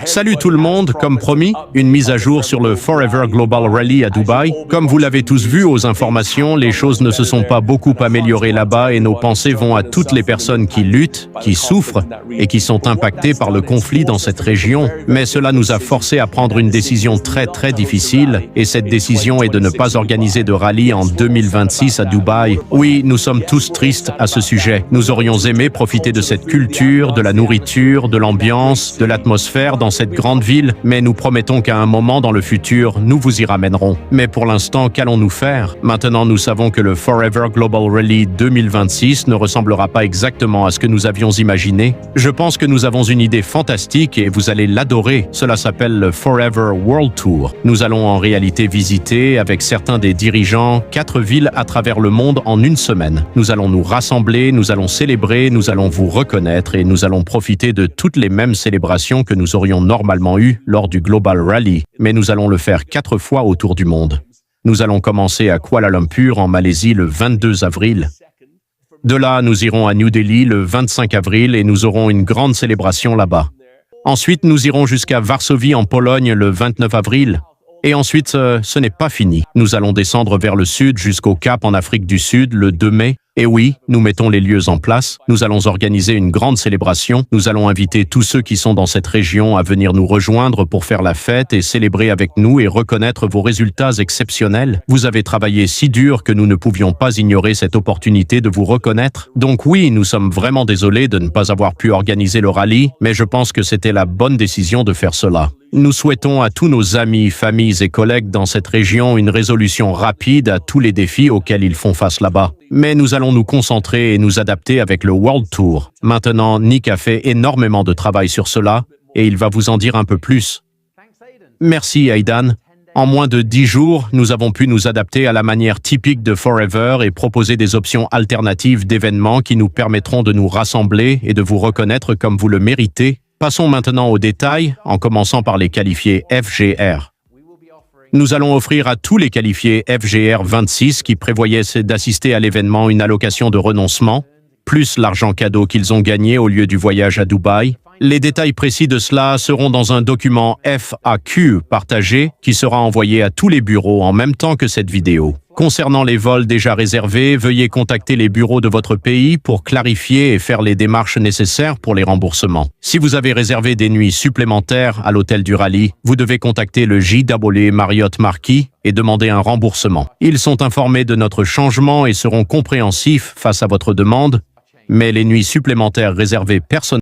Salut tout le monde, comme promis, une mise à jour sur le Forever Global Rally à Dubaï. Comme vous l'avez tous vu aux informations, les choses ne se sont pas beaucoup améliorées là-bas et nos pensées vont à toutes les personnes qui luttent, qui souffrent et qui sont impactées par le conflit dans cette région. Mais cela nous a forcés à prendre une décision très difficile et cette décision est de ne pas organiser de rallye en 2026 à Dubaï. Oui, nous sommes tous tristes à ce sujet. Nous aurions aimé profiter de cette culture, de la nourriture, de l'ambiance, de l'atmosphère dans cette grande ville, mais nous promettons qu'à un moment dans le futur, nous vous y ramènerons. Mais pour l'instant, qu'allons-nous faire? Maintenant, nous savons que le Forever Global Rally 2026 ne ressemblera pas exactement à ce que nous avions imaginé. Je pense que nous avons une idée fantastique et vous allez l'adorer. Cela s'appelle le Forever World Tour. Nous allons en réalité visiter, avec certains des dirigeants, 4 villes à travers le monde en une semaine. Nous allons nous rassembler, nous allons célébrer, nous allons vous reconnaître et nous allons profiter de toutes les mêmes célébrations que nous aurions normalement eu lors du Global Rally, mais nous allons le faire 4 fois autour du monde. Nous allons commencer à Kuala Lumpur en Malaisie le 22 avril. De là, nous irons à New Delhi le 25 avril et nous aurons une grande célébration là-bas. Ensuite, nous irons jusqu'à Varsovie en Pologne le 29 avril. Et ensuite, ce n'est pas fini. Nous allons descendre vers le sud jusqu'au Cap en Afrique du Sud le 2 mai. Et oui, nous mettons les lieux en place. Nous allons organiser une grande célébration. Nous allons inviter tous ceux qui sont dans cette région à venir nous rejoindre pour faire la fête et célébrer avec nous et reconnaître vos résultats exceptionnels. Vous avez travaillé si dur que nous ne pouvions pas ignorer cette opportunité de vous reconnaître. Donc oui, nous sommes vraiment désolés de ne pas avoir pu organiser le rallye, mais je pense que c'était la bonne décision de faire cela. Nous souhaitons à tous nos amis, familles et collègues dans cette région une résolution rapide à tous les défis auxquels ils font face là-bas. Mais nous allons nous concentrer et nous adapter avec le World Tour. Maintenant, Nick a fait énormément de travail sur cela et il va vous en dire un peu plus. Merci Aidan. En moins de 10 jours, nous avons pu nous adapter à la manière typique de Forever et proposer des options alternatives d'événements qui nous permettront de nous rassembler et de vous reconnaître comme vous le méritez. Passons maintenant aux détails, en commençant par les qualifiés FGR. Nous allons offrir à tous les qualifiés FGR 26 qui prévoyaient d'assister à l'événement une allocation de renoncement, plus l'argent cadeau qu'ils ont gagné au lieu du voyage à Dubaï. Les détails précis de cela seront dans un document FAQ partagé qui sera envoyé à tous les bureaux en même temps que cette vidéo. Concernant les vols déjà réservés, veuillez contacter les bureaux de votre pays pour clarifier et faire les démarches nécessaires pour les remboursements. Si vous avez réservé des nuits supplémentaires à l'hôtel du rallye, vous devez contacter le JW Marriott Marquis et demander un remboursement. Ils sont informés de notre changement et seront compréhensifs face à votre demande, mais les nuits supplémentaires réservées personnellement